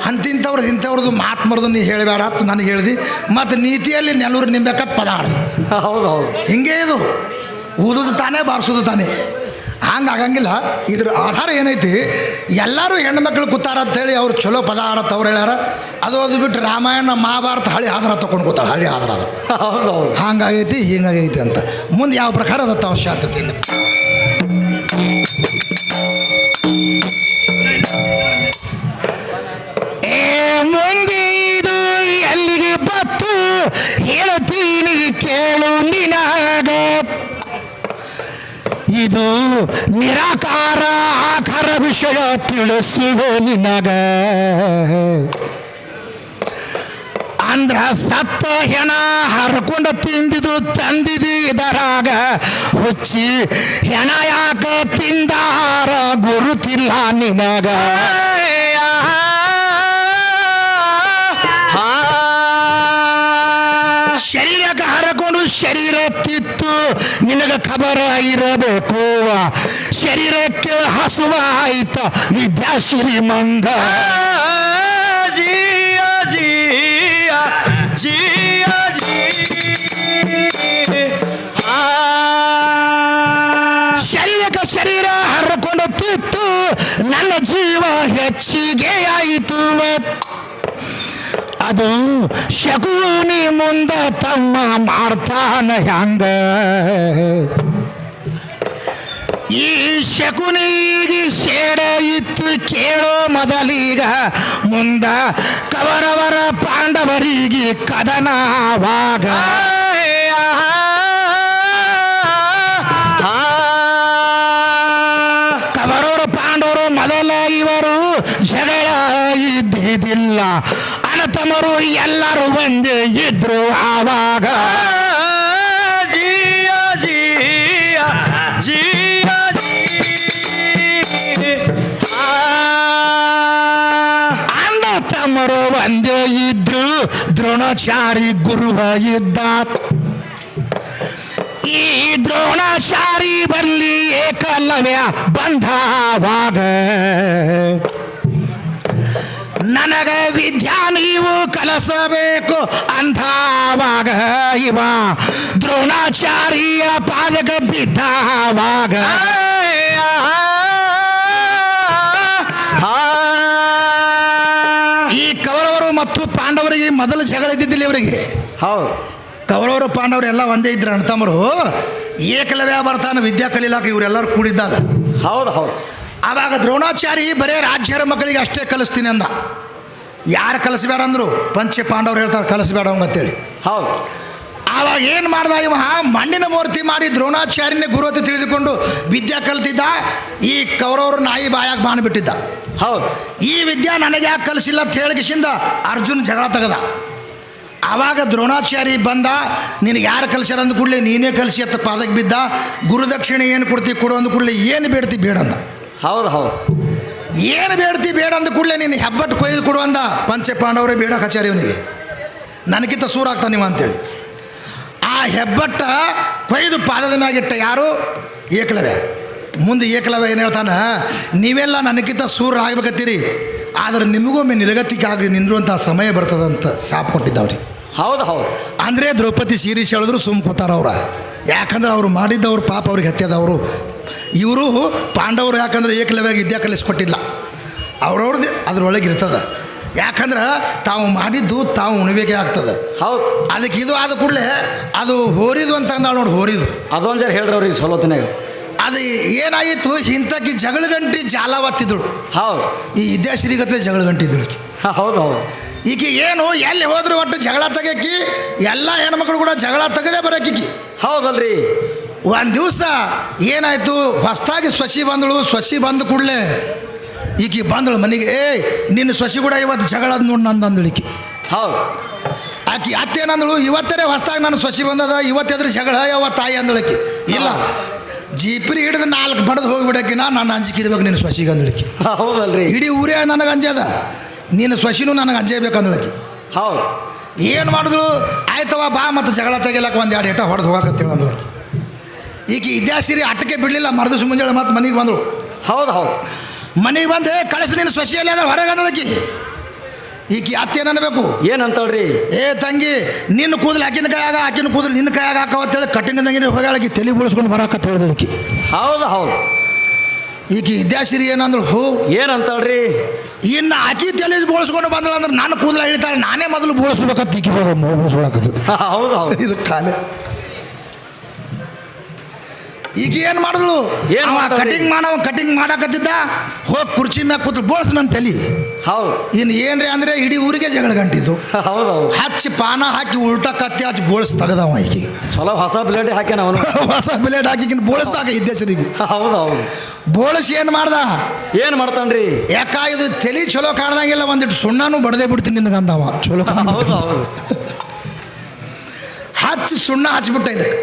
Speaker 1: ಅಂತಿಂಥವ್ರದ್ದು ಇಂಥವ್ರದ್ದು ಮಾತು ಮರದು ನೀ ಹೇಳಬೇಡ ಅಂತ ನನಗೆ ಹೇಳ್ದು. ಮತ್ತು ನೀತಿಯಲ್ಲಿ ನೆಲ್ಲೂರು ನಿಂಬೇಕತ್ ಪದ ಆಡ್ದು.
Speaker 2: ಹೌದು ಹೌದು.
Speaker 1: ಹಿಂಗೆ ಇದು ಊದುದು ತಾನೇ ಬಾರಿಸೋದು ತಾನೇ. ಹಂಗೆ ಆಗಂಗಿಲ್ಲ. ಇದ್ರ ಆಧಾರ ಏನೈತಿ, ಎಲ್ಲರೂ ಹೆಣ್ಮಕ್ಳು ಕೂತಾರ ಅಂಥೇಳಿ ಅವ್ರು ಚಲೋ ಪದ ಆಡತ್ತೆ ಅವ್ರು ಹೇಳ್ಯಾರ. ಅದು ಬಿಟ್ಟು ರಾಮಾಯಣ ಮಹಾಭಾರತ ಹಳಿ ಆಧಾರ ತೊಗೊಂಡು ಕೂತಾಳೆ. ಹಳಿ ಆಧಾರ ಅದು
Speaker 2: ಹೌದು ಹೌದು.
Speaker 1: ಹಂಗಾಗೈತಿ ಹಿಂಗಾಗೈತಿ ಅಂತ. ಮುಂದೆ ಯಾವ ಪ್ರಕಾರ ಅದತ್ತ ಅವ್ರ ಶಾಂತತೆ ಮುಂದೆ ಇದು ಎಲ್ಲಿಗೆ ಬತ್ತು ಹೇಳ್ತೀನಿ ಕೇಳು ನಿನಾಗ. ಇದು ನಿರಾಕಾರ ಆಕಾರ ವಿಷಯ ತಿಳಿಸುವೆ ನಿನಗ. ಅಂದ್ರ ಸತ್ತ ಹೆಣ ಹರ್ಕೊಂಡು ತಿಂದಿದು ತಂದಿದಿ ಇದರಾಗ ಹುಚ್ಚಿ ಹೆಣ ಯಾಕ ತಿಂದಾರ ಗುರುತಿಲ್ಲ ನಿನಗ. ಶರೀರಕ್ಕೆ ಹರಕೊಂಡು ಶರೀರ ತಿತ್ತು ನಿನಗ ಖಬರ ಇರಬೇಕು. ಶರೀರಕ್ಕೆ ಹಸುವ ಆಯ್ತ ವಿದ್ಯಾ ಶ್ರೀಮಂತ.
Speaker 2: ಜಿಯ ಜಿಯ ಜಿಯ
Speaker 1: ಶರೀರಕ್ಕೆ ಶರೀರ ಹರಕೊಂಡು ತಿತ್ತು ನನ್ನ ಜೀವ ಹೆಚ್ಚಿಗೆ ಆಯಿತು. ಅದು ಶಕುನಿ ಮುಂದ ತಮ್ಮ ಮಾಡ್ತಾನ ಹ್ಯಾಂಗ. ಈ ಶಕುನಿಗೆ ಸೇಡ ಇತ್ತು ಕೇಳೋ ಮೊದಲೀಗ. ಮುಂದ ಕೌರವರ ಪಾಂಡವರಿಗೆ ಕದನವಾಗ. ಕೌರವರು ಪಾಂಡವರು ಮೊದಲ ಇವರು ಜಗಳ ಇದ್ದಿದ್ದಿಲ್ಲ. ಅನತಮರು ಎಲ್ಲರೂ ಒಂದೇ ಇದ್ರು ಆವಾಗ.
Speaker 2: ಜಿಯ ಜಿಯ ಜಿಯ
Speaker 1: ಅನತಮರು ಒಂದೇ ಇದ್ರು. ದ್ರೋಣಾಚಾರಿ ಗುರುವ ಇದ್ದ. ಈ ದ್ರೋಣಾಚಾರಿ ಬರಲಿ ಏಕಲವ್ಯ ಬಂಧವಾಗ. ನನಗ ವಿದ್ಯಾ ನೀವು ಕಲಿಸಬೇಕು ಅಂಥವಾಗ ಇವ ದ್ರೋಣಾಚಾರ್ಯ ಪಾದಕ ಬಿದ್ದಾವಾಗ. ಈ ಕೌರವರು ಮತ್ತು ಪಾಂಡವರಿಗೆ ಮೊದಲು ಜಗಳ ಇದ್ದಿದ್ದಿಲ್ಲ ಇವರಿಗೆ.
Speaker 2: ಹೌದು.
Speaker 1: ಕೌರವರು ಪಾಂಡವರು ಎಲ್ಲ ಒಂದೇ ಇದ್ರು ಅಣ್ತಮ್ಮರು. ಏಕಲವ್ಯ ಬರ್ತಾನೆ ವಿದ್ಯಾ ಕಲೀಲಾಕ ಇವರೆಲ್ಲರೂ ಕೂಡಿದ್ದಾಗ.
Speaker 2: ಹೌದು ಹೌದು.
Speaker 1: ಆವಾಗ ದ್ರೋಣಾಚಾರಿ ಬರೇ ರಾಜ್ಯರ ಮಕ್ಕಳಿಗೆ ಅಷ್ಟೇ ಕಲಿಸ್ತೀನಿ ಅಂದ. ಯಾರು ಕಲಿಸ್ಬೇಡ ಅಂದರು. ಪಂಚ ಪಾಂಡವ್ರು ಹೇಳ್ತಾರೆ ಕಲಿಸ್ಬೇಡ ಅಂತೇಳಿ.
Speaker 2: ಹೌದು.
Speaker 1: ಆವಾಗ ಏನು ಮಾಡ್ದ ಇವ, ಮಣ್ಣಿನ ಮೂರ್ತಿ ಮಾಡಿ ದ್ರೋಣಾಚಾರ್ಯನೇ ಗುರು ಅಂತ ತಿಳಿದುಕೊಂಡು ವಿದ್ಯಾ ಕಲ್ತಿದ್ದ. ಈ ಕೌರವರು ನಾಯಿ ಬಾಯಾಗ ಬಾಣ್ಬಿಟ್ಟಿದ್ದ.
Speaker 2: ಹೌದು.
Speaker 1: ಈ ವಿದ್ಯಾ ನನಗೆ ಯಾಕೆ ಕಲಿಸಿಲ್ಲ ಅಂತ ಹೇಳಿಕಿಸಿಂದ ಅರ್ಜುನ್ ಜಗಳ ತೆಗೆದ. ಆವಾಗ ದ್ರೋಣಾಚಾರಿ ಬಂದ. ನಿನಗೆ ಯಾರು ಕಲಿಸ್ಯಾರ ಅಂದ ಕೂಡಲೇ ನೀನೇ ಕಲಿಸಿ ಅಂತ ಪಾದಕ್ಕೆ ಬಿದ್ದ. ಗುರುದಕ್ಷಿಣೆ ಏನು ಕೊಡ್ತೀವಿ ಕೊಡು ಅಂದ ಕೂಡಲೇ ಏನು ಬೇಡ್ತಿ ಬೇಡ ಅಂದ.
Speaker 2: ಹೌದು ಹೌದು.
Speaker 1: ಏನು ಬೇಡ್ತಿ ಬೇಡ ಅಂದ ಕೂಡಲೇ ನೀನು ಹೆಬ್ಬಟ್ಟು ಕೊಯ್ದು ಕೊಡು ಅಂದ. ಪಂಚ ಪಾಂಡವರೇ ಬೇಡ ಕಚಾರಿ ಅವನಿಗೆ, ನನಗಿಂತ ಸೂರಾಗ್ತಾನೆ ನೀವು ಅಂತೇಳಿ. ಆ ಹೆಬ್ಬಟ್ಟ ಕೊಯ್ದು ಪಾದದ ಮ್ಯಾಗಿಟ್ಟ ಯಾರು? ಏಕಲವ್ಯ. ಮುಂದೆ ಏಕಲವ್ಯ ಏನು ಹೇಳ್ತಾನೆ, ನೀವೆಲ್ಲ ನನಗಿಂತ ಸೂರ ಆಗ್ಬೇಕತ್ತೀರಿ, ಆದರೆ ನಿಮಗೊಮ್ಮೆ ನಿರ್ಗತಿಕಾಗಿ ನಿಂದ್ರುವಂಥ ಸಮಯ ಬರ್ತದಂತ ಶಾಪ ಕೊಟ್ಟಿದ್ದವ್ರಿ.
Speaker 2: ಹೌದು ಹೌದು.
Speaker 1: ಅಂದರೆ ದ್ರೌಪದಿ ಸೀರಿಸ್ ಹೇಳಿದ್ರು ಸುಮ್ಮ ಕೂತಾರ ಅವ್ರ. ಯಾಕಂದ್ರೆ ಅವ್ರು ಮಾಡಿದ್ದವ್ರು ಪಾಪ ಅವ್ರಿಗೆ ಹತ್ಯದವರು. ಇವರು ಪಾಂಡವರು ಯಾಕಂದ್ರೆ ಏಕಲವ್ಯಾಗ ವಿದ್ಯಾ ಕಲಿಸ್ಕೊಟ್ಟಿಲ್ಲ. ಅವ್ರವ್ರದ್ದು ಅದ್ರೊಳಗೆ ಇರ್ತದೆ. ಯಾಕಂದ್ರೆ ತಾವು ಮಾಡಿದ್ದು ತಾವು ಉಣಬೇಕೆ ಆಗ್ತದೆ.
Speaker 2: ಹೌದು.
Speaker 1: ಅದಕ್ಕೆ ಇದು ಆದ ಕೂಡಲೇ ಅದು ಹೋರಿದು ಅಂತ ಅಂದಾಳು ನೋಡಿ. ಹೋರಿದು
Speaker 2: ಅದೊಂದು ಜರ ಹೇಳ್ರವ್ರಿ ಸೋಲೋತಿನಾಗ.
Speaker 1: ಅದು ಏನಾಗಿತ್ತು, ಇಂಥಕ್ಕೆ ಜಗಳ ಗಂಟಿ ಜಾಲವತ್ತಿದ್ದಳು.
Speaker 2: ಹೌದು.
Speaker 1: ಈ ವಿದ್ಯಾಶ್ರೀಗತ್ತೆ ಜಗಳ ಗಂಟಿದ್ದಳು.
Speaker 2: ಹೌದು ಹೌದು.
Speaker 1: ಈಕೆ ಏನು ಎಲ್ಲಿ ಹೋದ್ರು ಒಟ್ಟು ಜಗಳ ತೆಗಕ್ಕಿ, ಎಲ್ಲ ಹೆಣ್ಮಕ್ಳು ಕೂಡ ಜಗಳ ತೆಗದೇ ಬರೋಕೀಕಿ.
Speaker 2: ಹೌದಲ್ರಿ.
Speaker 1: ಒಂದು ದಿವಸ ಏನಾಯಿತು, ಹೊಸದಾಗಿ ಸೊಸಿ ಬಂದಳು. ಸೊಸಿ ಬಂದ ಕೂಡಲೇ ಈಕಿ ಬಂದಳು ಮನೆಗೆ. ನಿನ್ನ ಸೊಸಿ ಕೂಡ ಇವತ್ತು ಜಗಳ ಅದು ನೋಡಿ ನಂದು ಈಕಿ.
Speaker 2: ಹೌದು.
Speaker 1: ಆಕಿ ಅತ್ತೇನಂದಳು, ಇವತ್ತೇ ಹೊಸದಾಗಿ ನನ್ನ ಸೊಸಿ ಬಂದದ, ಇವತ್ತಾದ್ರೆ ಜಗಳ ಯಾವ ತಾಯಿ ಅಂದಳಕಿ. ಇಲ್ಲ, ಜೀಪ್ರಿ ಹಿಡಿದು 4 ಬಡ್ದು ಹೋಗಿಬಿಡಕಿ, ನಾನು ಅಂಜಿಕೆ ಇರ್ಬೇಕು ನಿನ್ನ ಸೊಸಿಗೆ ಅಂದಳಕಿ.
Speaker 2: ಹೌದಲ್ರಿ.
Speaker 1: ಇಡೀ ಊರೇ ನನಗೆ ಅಂಜದ, ನಿನ್ನ ಸೊಸಿನೂ ನನಗೆ ಅಂಜೇಬೇಕು ಅಂದಳಕಿ.
Speaker 2: ಹೌದು.
Speaker 1: ಏನು ಮಾಡಿದ್ರು ಆಯ್ತವ ಬಾ ಮತ್ತು ಜಗಳ ತೆಗಿಲಕ್ಕ ಒಂದು ಎರಡು ಏಟ ಹೊಡೆದು ಹೋಗಕತ್ತೇಳಿ ಅಂದ್ರು ಈಗ ಇದ್ಯಾಸಿರಿ ಆಟಕ್ಕೆ ಬಿಡಲಿಲ್ಲ ಮರದಿವ್ಸ ಮುಂಜಾನೆ ಮತ್ತು ಮನೆಗೆ ಬಂದಳು.
Speaker 2: ಹೌದು ಹೌದು.
Speaker 1: ಮನೆಗೆ ಬಂದೆ ಕಳಿಸಿ ನೀನು ಸೊಸೆಯಲ್ಲಿ ಅಂದ್ರೆ ಹೊರಗೆ ಅಂದಳಕಿ. ಈಕಿ ಅತ್ತೇನು ಅನ್ಬೇಕು,
Speaker 2: ಏನಂತಳ್ರಿ?
Speaker 1: ಏ ತಂಗಿ ನಿನ್ನ ಕೂದಲು ಆಕಿನ ಕೈಯಾಗ ಆಕಿನ ಕೂದಲು ನಿನ್ನ ಕೈಯಾಗ ಹಾಕವತ್ತೇಳಿ ಕಟ್ಟಿಂಗದಂಗೆ ಹೋಗಾಳಕಿ ತಲೆ ಬೋಳಿಸ್ಕೊಂಡು ಬರಾಕತ್ತ ಹೇಳಿದಳಕಿ.
Speaker 2: ಹೌದು ಹೌದು.
Speaker 1: ಈಕಿ ಇದ್ಯಾಸಿರಿ ಏನಂದಳು, ಹೋ
Speaker 2: ಏನಂತಳ್ರಿ?
Speaker 1: ಇನ್ನು ಆಕಿ ತಲೆ ಬೋಳಿಸ್ಕೊಂಡು ಬಂದಳು ಅಂದ್ರೆ ನಾನು ಕೂದಲ ಹೇಳ್ತಾಳೆ, ನಾನೇ ಮೊದಲು ಬೋಳಿಸ್ಬೇಕತ್ತ ಈಕಿ ಬೋಳಿಸ್ಕೊಳಕದು.
Speaker 2: ಹೌದು ಹೌದು.
Speaker 1: ಇದು ಕಾಲೇ ಈಗ ಏನು ಮಾಡಿದ್ಳು, ಕಟಿಂಗ್ ಮಾಡಕತ್ತಿದ್ದ ಹೋಗಿ ಕುರ್ಚಿ ಮ್ಯಾಗ ಕೂತು ಬೋಳ್ಸ್ ನನ್ನ ತಲೆ.
Speaker 2: ಹೌದು.
Speaker 1: ಇನ್ನು ಏನ್ರಿ ಅಂದರೆ ಇಡೀ ಊರಿಗೆ ಜಗಳ ಗಂಟಿದ್ದು.
Speaker 2: ಹೌದು ಹೌದು.
Speaker 1: ಹಚ್ಚಿ ಪಾನ ಹಾಕಿ ಉಲ್ಟಾ ಕತ್ತಿ ಹಚ್ಚಿ ಬೋಳ್ಸ್ ತೆಗೆದವ ಈಕಿಗೆ.
Speaker 2: ಚಲೋ ಹೊಸ ಬ್ಲೇಡ್ ಹಾಕ್ಯಾನ ಅವನು.
Speaker 1: ಹೊಸ ಬ್ಲೇಡ್ ಹಾಕಿ ಬೋಳಿಸ್ದಾಗ ಇದ್ದೇಸರಿಗೆ.
Speaker 2: ಹೌದು ಹೌದು.
Speaker 1: ಬೋಳಿಸಿ ಏನು ಮಾಡ್ದ,
Speaker 2: ಏನು ಮಾಡ್ತಾನ್ರಿ?
Speaker 1: ಯಾಕ ಇದು ತಲೆ ಚಲೋ ಕಾಣ್ದಂಗಿಲ್ಲ ಒಂದಿಟ್ಟು ಸುಣ್ಣನೂ ಬಡದೇ ಬಿಡ್ತೀನಿ ನಿನಗೆ ಅಂದವ. ಚಲೋ
Speaker 2: ಹೌದು ಹೌದು.
Speaker 1: ಹಚ್ಚಿ ಸುಣ್ಣ ಹಚ್ಬಿಟ್ಟ ಇದಕ್ಕೆ.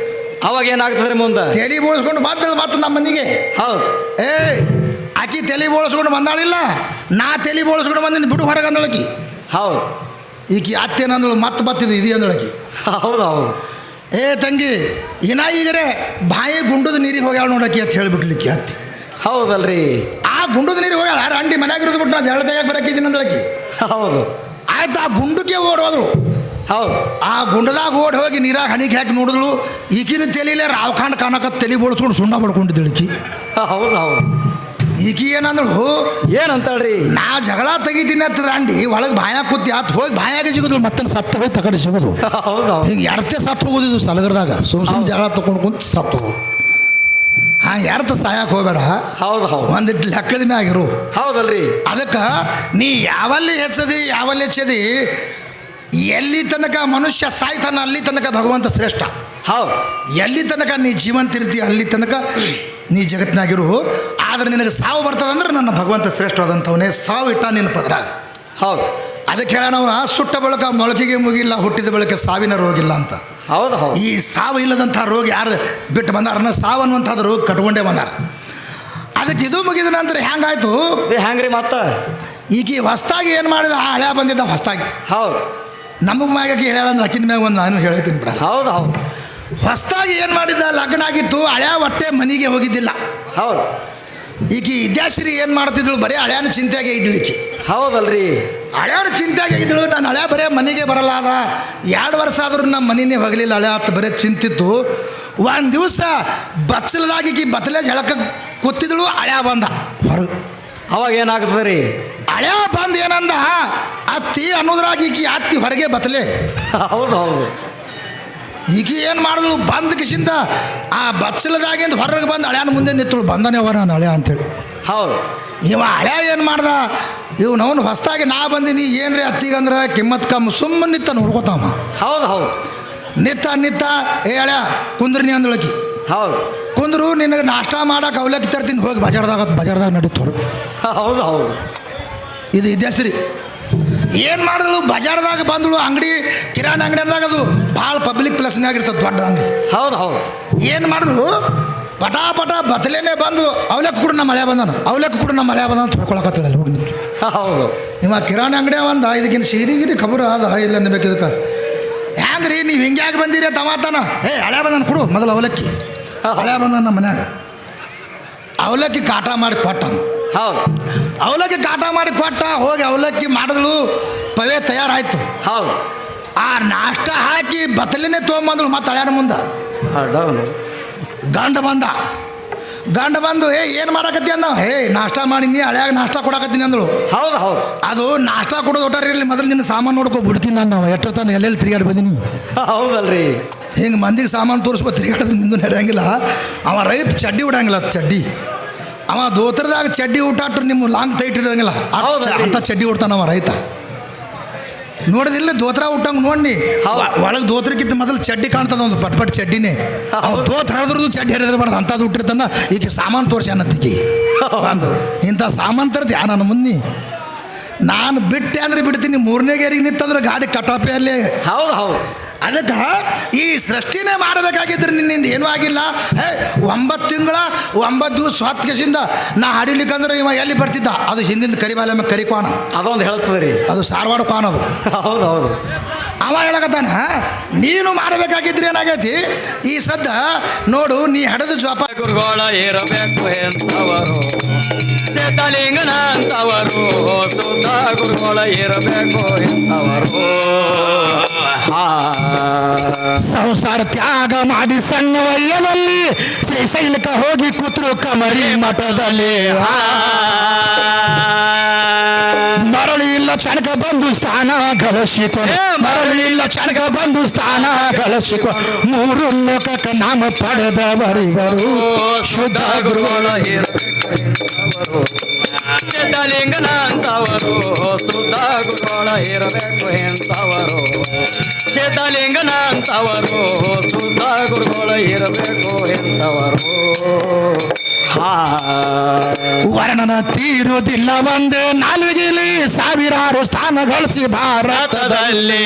Speaker 2: ಅವಾಗ ಏನಾಗ್ತದ್ರಿ ಮುಂದೆ?
Speaker 1: ತಲೆ ಬೋಳಿಸ್ಕೊಂಡು ಬಂದಳು ಮತ್ತು ನಮ್ಮ ಮನೆಗೆ.
Speaker 2: ಹೌದು.
Speaker 1: ಆಕಿ ತಲೆ ಬೋಳಿಸ್ಕೊಂಡು ಬಂದಾಳಿಲ್ಲ, ನಾ ತಲೆ ಬೋಳಿಸ್ಕೊಂಡು ಬಂದಿನಿ ಬಿಡು ಹೊರಗೆ ಅಂದಳಕಿ.
Speaker 2: ಹೌದು.
Speaker 1: ಈಕಿ ಅತ್ತೇನಂದಳು ಮತ್ತೆ ಬತ್ತಿದ್ದು ಇದು ಅಂದಳಕಿ.
Speaker 2: ಹೌದು ಹೌದು.
Speaker 1: ತಂಗಿ ಈಗರೇ ಬಾಯಿ ಗುಂಡದ ನೀರಿಗೆ ಹೋಗ್ಯಾಳ ನೋಡಕಿ ಅಂತ ಹೇಳಿಬಿಟ್ಲಿಕ್ಕೆ ಅತ್ತಿ.
Speaker 2: ಹೌದಲ್ರಿ.
Speaker 1: ಆ ಗುಂಡದ ನೀರಿಗೆ ಹೋಗ್ಯಾಳ ಅಂಡಿ ಮನ್ಯಾಗಿರೋದು ಬಿಟ್ಟು ನಾ ಜಗಳ ತೆಗಿಯಕ್ಕೆ ಬರಕಿದ್ದೀನಿ ಅಂದಳಕಿ.
Speaker 2: ಹೌದು.
Speaker 1: ಆಯ್ತು ಆ ಗುಂಡಕ್ಕೆ ಓಡೋದಳು.
Speaker 2: ಹೌದು.
Speaker 1: ಆ ಗುಂಡದಾಗ ಓಡಿ ಹೋಗಿ ನೀರಾಗ ಹಣಿಗೆ ಹಾಕಿ ನೋಡಿದ್ಳು. ಈಕಿನ ತಲೆಯಲ್ಲೇ ರಾವ್ಖಂಡ್ ಕಾಣಕತ್ತು ತಲೆ ಬೋಳಿಸ್ಕೊಂಡು ಸುಣ್ಣ ಬಡ್ಕೊಂಡಿದ್ದಳು ಈಕಿ.
Speaker 2: ಹೌದು ಹೌದು.
Speaker 1: ಈಕಿ ಏನಂದಳು,
Speaker 2: ಏನಂತಳ್ರಿ?
Speaker 1: ನಾ ಜಗಳ ತೆಗಿತೀನಿ ಹತ್ತಿರ ಅಂಡಿ ಒಳಗೆ ಬಾಯಾಗ ಕೂತಿ ಆತು ಹೋಗಿ ಬಾಯಾಗ ಸಿಗೋದು ಮತ್ತೆ ಸತ್ತು ಹೋಗಿ ತಗಡೆ ಸಿಗೋದು.
Speaker 2: ಹೌದು.
Speaker 1: ಹಿಂಗೆ ಎರ್ತೆ ಸತ್ತು ಹೋಗೋದಿದ್ದು ಸಲಗರದಾಗ ಸುಮ್ ಜಗಳ ತಗೊಂಡು ಕುಂತು ಸತ್ತು ಹೋಗು. ಹಾಂ ಎರ್ತ ಸಾಯಕ್ಕೆ ಹೋಗಬೇಡ.
Speaker 2: ಹೌದು ಹೌದು.
Speaker 1: ಒಂದಿಟ್ಟು ಲೆಕ್ಕದ ಮ್ಯಾಗಿರು.
Speaker 2: ಹೌದಲ್ರಿ.
Speaker 1: ಅದಕ್ಕೆ ನೀ ಯಾವಲ್ಲಿ ಹೆಚ್ಚದಿ ಯಾವಲ್ಲಿ ಹೆಚ್ಚದಿ, ಎಲ್ಲಿ ತನಕ ಮನುಷ್ಯ ಸಾಯ್ತಾನ ಅಲ್ಲಿ ತನಕ ಭಗವಂತ ಶ್ರೇಷ್ಠ.
Speaker 2: ಹೌದು.
Speaker 1: ಎಲ್ಲಿ ತನಕ ನೀ ಜೀವಂತ ಇರ್ತಿ ಅಲ್ಲಿ ತನಕ ನೀ ಜಗತ್ತಿನಾಗಿರು. ಆದರೆ ನಿನಗೆ ಸಾವು ಬರ್ತದಂದ್ರೆ ನನ್ನ ಭಗವಂತ ಶ್ರೇಷ್ಠವಾದಂಥವನೇ ಸಾವು ಇಟ್ಟ ನಿನ್ನ ಪದರಾಗ.
Speaker 2: ಹೌದು.
Speaker 1: ಅದಕ್ಕೆ ಹೇಳೋಣ, ಸುಟ್ಟ ಬಳಿಕ ಮೊಳಕೆಗೆ ಮುಗಿಲ್ಲ, ಹುಟ್ಟಿದ ಬಳಿಕ ಸಾವಿನ ರೋಗಿಲ್ಲ ಅಂತ.
Speaker 2: ಹೌದು ಹೌದು.
Speaker 1: ಈ ಸಾವು ಇಲ್ಲದಂಥ ರೋಗ ಯಾರು ಬಿಟ್ಟು ಬಂದಾರನ್ನ ಸಾವು ಅನ್ನುವಂಥದ್ದು ರೋಗ ಕಟ್ಕೊಂಡೇ ಬಂದಾರ. ಅದಕ್ಕೆ ಇದು ಮುಗಿದ ನಂತರ ಹೆಂಗಾಯ್ತು
Speaker 2: ಹೆಂಗ್ರಿ ಮತ್ತೆ
Speaker 1: ಈಕಿ ಹೊಸ್ತಾಗಿ ಏನು ಮಾಡಿದ, ಆ ಹಳೆ ಬಂದಿದ್ದ ಹೊಸ್ತಾಗಿ.
Speaker 2: ಹೌದು.
Speaker 1: ನಮಗೆ ಮ್ಯಾಗಕ್ಕೆ ಹೇಳಂದ್ರೆ ಅಕ್ಕಿನ ಮ್ಯಾಗ ಒಂದು ನಾನು ಹೇಳ್ತೀನಿ ಬಿಡ.
Speaker 2: ಹೌದು ಹೌದು.
Speaker 1: ಹೊಸ್ತಾಗಿ ಏನು ಮಾಡಿದ್ದ, ಲಗ್ನ ಆಗಿತ್ತು, ಹಳೆಯ ಹೊಟ್ಟೆ ಮನೆಗೆ ಹೋಗಿದ್ದಿಲ್ಲ.
Speaker 2: ಹೌದು.
Speaker 1: ಈಕಿ ಇದ್ಯಾಸಿರಿ ಏನು ಮಾಡ್ತಿದ್ಳು, ಬರೀ ಹಳೆಯನ ಚಿಂತೆಯಾಗೆ ಇದ್ದಳು ಈಕಿ.
Speaker 2: ಹೌದಲ್ರಿ.
Speaker 1: ಹಳೆಯವ್ರ ಚಿಂತೆಯಾಗೆ ಇದ್ದಳು. ನಾನು ಹಳೆ ಬರೇ ಮನೆಗೆ ಬರಲ್ಲ ಅದ 2 ವರ್ಷ ಆದ್ರೂ ನಮ್ಮ ಮನೆಯೇ ಹೋಗಲಿಲ್ಲ, ಹಳೆ ಹತ್ತು ಬರೀ ಚಿಂತಿತ್ತು. ಒಂದು ದಿವಸ ಬಚ್ಚಲದಾಗಿ ಈಕಿ ಬತ್ತಲೆ ಜಳಕ ಕೂತಿದ್ದಳು, ಹಳೆಯ ಬಂದ ಹೊರಗೆ.
Speaker 2: ಅವಾಗ ಏನಾಗ್ತದೆ ರೀ?
Speaker 1: ಹಳೆಯ ಬಂದು ಏನಂದ, ಅತ್ತಿ ಅನ್ನೋದ್ರಾಗ ಈಕಿ ಅತ್ತಿ ಹೊರಗೆ ಬತ್ತಲೆ.
Speaker 2: ಹೌದು ಹೌದು.
Speaker 1: ಈಕಿ ಏನು ಮಾಡಿದ್ಳು, ಬಂದ ಕಿಸಿಂದ ಆ ಬಚ್ಚಲದಾಗಿಂದ ಹೊರಗೆ ಬಂದು ಹಳೆಯನ ಮುಂದೆ ನಿತ್ತಳು. ಬಂದನೇ ಅವರ ನಾನು ಹಳೆಯ ಅಂತೇಳಿ.
Speaker 2: ಹೌದು.
Speaker 1: ಇವ ಹಳೆಯ ಏನು ಮಾಡ್ದ, ಅವನು ಹೊಸ್ತಾಗಿ ನಾ ಬಂದೀನಿ ಏನ್ರಿ ಅತ್ತಿಗಂದ್ರೆ ಕಿಮ್ಮತ್ ಕಮ್ಮಿ ಸುಮ್ಮನೆ ನಿತ್ತ ನೋಡ್ಕೋತಾವ.
Speaker 2: ಹೌದು ಹೌದು.
Speaker 1: ನಿತ್ತ ಏ ಹಳೆಯ ಕುಂದ್ರಿ ಅಂದಳಕಿ.
Speaker 2: ಹೌದು.
Speaker 1: ಕುಂದ್ರು, ನಿನಗೆ ನಾಷ್ಟ ಮಾಡಕ್ಕೆ ಅವಲಕ್ಕಿ ತರ್ತೀನಿ, ಹೋಗಿ ಬಜಾರ್ದಾಗ ನಡೀತವ್ರು.
Speaker 2: ಹೌದು ಹೌದು.
Speaker 1: ಇದು ಇದ್ಯಾಸ್ರಿ. ಏನು ಮಾಡಿದ್ಳು, ಬಜಾರ್ದಾಗ ಬಂದಳು. ಅಂಗಡಿ ಕಿರಾಣಿ ಅಂಗಡಿಯಾಗ ಅದು ಭಾಳ ಪಬ್ಲಿಕ್ ಪ್ಲೇಸ್ನಾಗ ಇರ್ತದೆ, ದೊಡ್ಡ ಅಂಗಡಿ.
Speaker 2: ಹೌದು ಹೌದು.
Speaker 1: ಏನು ಮಾಡಿದ್ರು, ಪಟ ಬತ್ತಲೇನೆ ಬಂದು ಅವಲಕ್ಕಿ ಕೂಡ ನಮ್ಮ ಮಳೆ ಬಂದಾನ, ಅವಲಕ್ಕಿ ಕೂಡ ನಮ್ಮ ಮಳೆ ಬಂದ ಅಂತ ಹೊಯ್ಕೊಳಕತ್ತಲ್ಲ ಹೋಗಿ.
Speaker 2: ಹೌದು.
Speaker 1: ಇವ ಕಿರಾಣಿ ಅಂಗಡಿ ಒಂದು ಇದಕ್ಕಿನ ಸೀರಿಗಿರಿ ಖಬರು ಅದ ಇಲ್ಲ ಅನ್ಬೇಕು. ಇದಕ್ಕೆ ಹ್ಯಾಂಗ್ರಿ ನೀವು ಹಿಂಗ್ಯಾಕೆ ಬಂದಿರಿ ತಮಾತಾನ, ಹಳೆ ಬಂದಾನ ಕೊಡು ಮೊದಲು ಅವಲಕ್ಕಿ. ಹಳೆ ಬಂದ ನಮ್ಮ ಮನ್ಯಾಗ ಅವಲಕ್ಕಿ ಕಾಟ ಮಾಡಿ ಕೊಟ್ಟ.
Speaker 2: ಹೌದು.
Speaker 1: ಅವಲಕ್ಕಿ ಕಾಟ ಮಾಡಿ ಕೊಟ್ಟ, ಹೋಗಿ ಅವಲಕ್ಕಿ ಮಾಡಿದ್ಳು, ಪವೇ ತಯಾರಾಯ್ತು.
Speaker 2: ಹೌದು.
Speaker 1: ಆ ನಾಷ್ಟ ಹಾಕಿ ಬತ್ತಲಿನೇ ತೊಗೊಂಬಂದಳು. ಮತ್ತೆ ಹಳ್ಯಾನ ಮುಂದೆ ಗಂಡ ಬಂದು ಏನು ಮಾಡಕತ್ತಿ ಅಂದ. ನಾಷ್ಟ ಮಾಡೀನಿ, ಹಳ್ಯಾಗ ನಾಷ್ಟ ಕೊಡಕತ್ತೀನಿ ಅಂದಳು.
Speaker 2: ಹೌದು ಹೌದು.
Speaker 1: ಅದು ನಾಷ್ಟ ಕೊಡೋದು ಒಟ್ಟಾರ ಇರಲಿ, ಮೊದಲು ನಿನ್ನ ಸಾಮಾನು ನೋಡ್ಕೊ ಬಿಡ್ತೀನಿ ನಾನು. ಎಷ್ಟೋ ತಾನು ಎಲ್ಲೆಲ್ಲಿ ತಿರುಗಾಡಿ ಬಂದೀನಿ.
Speaker 2: ಹೌದಲ್ರಿ.
Speaker 1: ಹಿಂಗೆ ಮಂದಿಗೆ ಸಾಮಾನು ತೋರಿಸ್ಕೊ ತಿರುಗಾಡಿದ್ರೆ ನಿಂದು ನಡೆಯಂಗಿಲ್ಲ. ಅವ ರೈತ ಚಡ್ಡಿ ಉಡಂಗಿಲ್ಲ, ಚಡ್ಡಿ ಅವ ದೋತ್ರದಾಗ ಚಡ್ಡಿ ಊಟಾಟ್ರು ನಿಮ್ಮ ಲಾಂಗ್ ಟೈಟ್ ಇಡಂಗಿಲ್ಲ ಅಂತ ಚಡ್ಡಿ ಉಡ್ತಾನವ ರೈತ. ನೋಡಿದಿಲ್ಲ ದೋತ್ರ ಉಟ್ಟಂಗೆ ನೋಡಿ, ಒಳಗೆ ದೋತ್ರಕ್ಕಿಂತ ಮೊದಲು ಚಡ್ಡಿ ಕಾಣ್ತದ, ಒಂದು ಪಟ್ ಚಡ್ಡಿನೇ. ಅವ ದೋತ್ರ ಹರಿದ್ರದ್ದು ಚಡ್ಡಿ ಹರಿದ್ರಬಾರ್ದು ಅಂಥದ್ದು ಹುಟ್ಟಿರ್ತಾನ. ಈಗ ಸಾಮಾನು ತೋರಿಸಿ ಅನ್ನತ್ತಿಕ್ಕಿ ಬಂದು ಇಂಥ ಸಾಮಾನು ತರ್ತಿ ನನ್ನ ಮುಂದೆ. ನಾನು ಬಿಟ್ಟೆ ಅಂದ್ರೆ ಬಿಡ್ತೀನಿ, 3ನೇ ಗೇರಿಗೆ ನಿಂತಂದ್ರೆ ಗಾಡಿ ಕಟಾಪೆ ಅಲ್ಲೇ.
Speaker 2: ಹೌದು ಹೌದು.
Speaker 1: ಅದಕ್ಕೆ ಈ ಸೃಷ್ಟಿನೇ ಮಾಡಬೇಕಾಗಿದ್ರೆ ನಿನ್ನಿಂದ ಏನೂ ಆಗಿಲ್ಲ. 9 ತಿಂಗಳ 9 ದಿವಸ ಹೊತ್ತು ಕೆಸಿಂದ ನಾ ಹಾಡಿಲಿಕ್ಕಂದ್ರೆ ಇವ ಎಲ್ಲಿ ಬರ್ತಿದ್ದ, ಅದು ಹಿಂದಿಂದ ಕರಿಬಾಲೆ ಕರಿ ಕ್ವಾಣ,
Speaker 2: ಅದೊಂದು ಹೇಳ್ತದೆ ರೀ,
Speaker 1: ಅದು ಸಾರವಾಡ ಕ್ವಾಣ ಅದು.
Speaker 2: ಹೌದು ಹೌದು.
Speaker 1: ಅವ ಹೇಳಕತ್ತಾನ ನೀನು ಮಾಡಬೇಕಾಗಿದ್ರೆ ಏನಾಗೈತಿ ಈ ಸದ್ದ ನೋಡು ನೀ ಹಡದು ಜೋಪ
Speaker 2: ಗುರುಗಳ ಇರಬೇಕು ಎಂತವರು ಸಿದ್ಧಲಿಂಗನ ಅಂತವರು ಸುದ್ದ ಗುರುಗಳ ಇರಬೇಕು ಎಂತವರು
Speaker 3: ಸಂಸಾರ ತ್ಯಾಗ ಮಾಡಿ ಸಣ್ಣ ವಯದಲ್ಲಿ ಶ್ರೀಶೈಲಕ ಹೋಗಿ ಕೂತ್ರು ಕಮರಿ ಮಠದಲ್ಲಿ ಮರಳಿಲ್ಲ ಚಣಕ ಬಂದು ಸ್ಥಾನ ಗಳಿಸಿಕೊಂಡು ಮರಳಿಲ್ಲ ಚಣಕ ಬಂದು ಸ್ಥಾನ ಗಳಿಸಿಕೊಂಡು ಮೂರು ಲೋಕಕ್ಕೆ ನಾಮ ಪಡೆದವರಿವರು
Speaker 2: ಶುದ್ಧ ಗುರುಗಳ ಇರಬೇಕು ಎಂತವರು ಸಿದ್ಧಲಿಂಗನ ಅಂತವರು ಸುದ್ದ ಗುರುಗಳ ಇರಬೇಕು ಎಂತವರು ಸಿದ್ಧಲಿಂಗನ ಅಂತವರು ಸುದ್ದ ಗುರುಗಳ ಇರಬೇಕು ಎಂತವರು
Speaker 3: ವರ್ಣನ ತೀರುವುದಿಲ್ಲ ಒಂದೇ ನಾಲ್ಗಿಲಿ ಸಾವಿರಾರು ಸ್ಥಾನ ಗಳಿಸಿ ಭಾರತದಲ್ಲಿ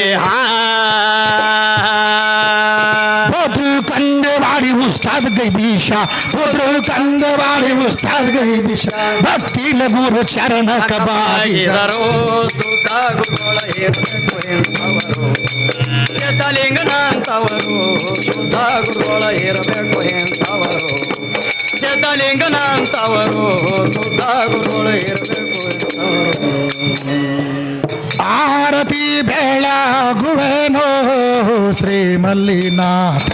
Speaker 3: ಹೋದ್ರು ಕಂದವಾಡಿ ಉಸ್ತಾದ್ ಗೈ ಬೀಷ ಹೋದ್ರು ಕಂದವಾಡಿ ಉಸ್ತಾದ್ ಗೈ ಬೀಷ ಭಕ್ತಿಲ ಗುರು ಚರಣ ಕಬಾಯಿದರು
Speaker 2: ಸುತ ಗುರುಗಳ ಇರಬೇಕು ಎಂತವರು ಸಿದ್ಧಲಿಂಗನ ಅಂತವರು ಶುದ್ಧ ಗುರುಗಳ ಇರಬೇಕು ಎಂತವರು ಸಿದ್ಧಲಿಂಗನ ಅಂತವರು ಶುದ್ಧ ಗುರುಗಳು ಇರಬೇಕು ಎಂತವರು
Speaker 3: ಆರತಿ ಬೆಳಗುವೆನೋ ಶ್ರೀ ಮಲ್ಲಿನಾಥ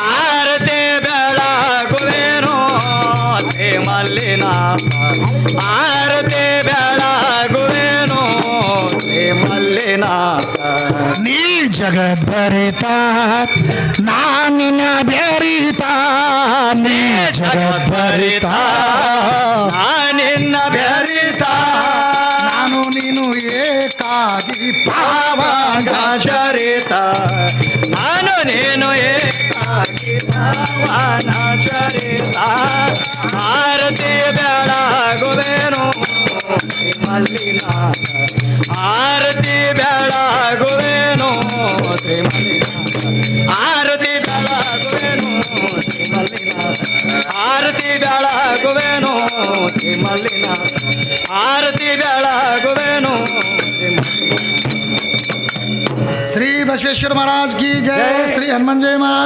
Speaker 2: ಆರತಿ ಬೆಳಗುವೆನೋ ಶ್ರೀ ಮಲ್ಲಿನಾಥ ಆರತಿ ಬೆಳಗುವೆನೋ ಶ್ರೀ ಮಲ್ಲಿನಾಥ
Speaker 3: ನೀ ಜಗದ್ಭರಿತ ನಾನಿನ ಬೆರಿತ ನೀ ಜಗದ್ಭರಿತ
Speaker 2: ನಾನಿನ್ನ ಬೆರಿತ
Speaker 1: ನಾನು ನೀನು ಏಕಾಗಿ
Speaker 2: ಪಾವನ ಚರಿತ ನಾನು ನೀನು ಏಕಾಗಿ ಪಾವನ ಚರಿತ ಆರತಿ ಬೆಳಗುವೆನು ಶ್ರೀ ಮಲ್ಲಿನಾಥ ಆರತಿ ಬೆಳಗುವೆನು ಶ್ರೀ ಮಲ್ಲಿನಾಥ ಆರತಿ ಬೆಳಗುವೆನು ಶ್ರೀ ಮಲ್ಲಿನಾಥ ಆರತಿ ಬೆಳಗುವೆನು ಶ್ರೀ ಮಲ್ಲಿನಾಥ ಆರತಿ ಬೆಳಗುವೆನು
Speaker 1: श्री बसवेश्वर महाराज की जय श्री हनुमान जय महाराज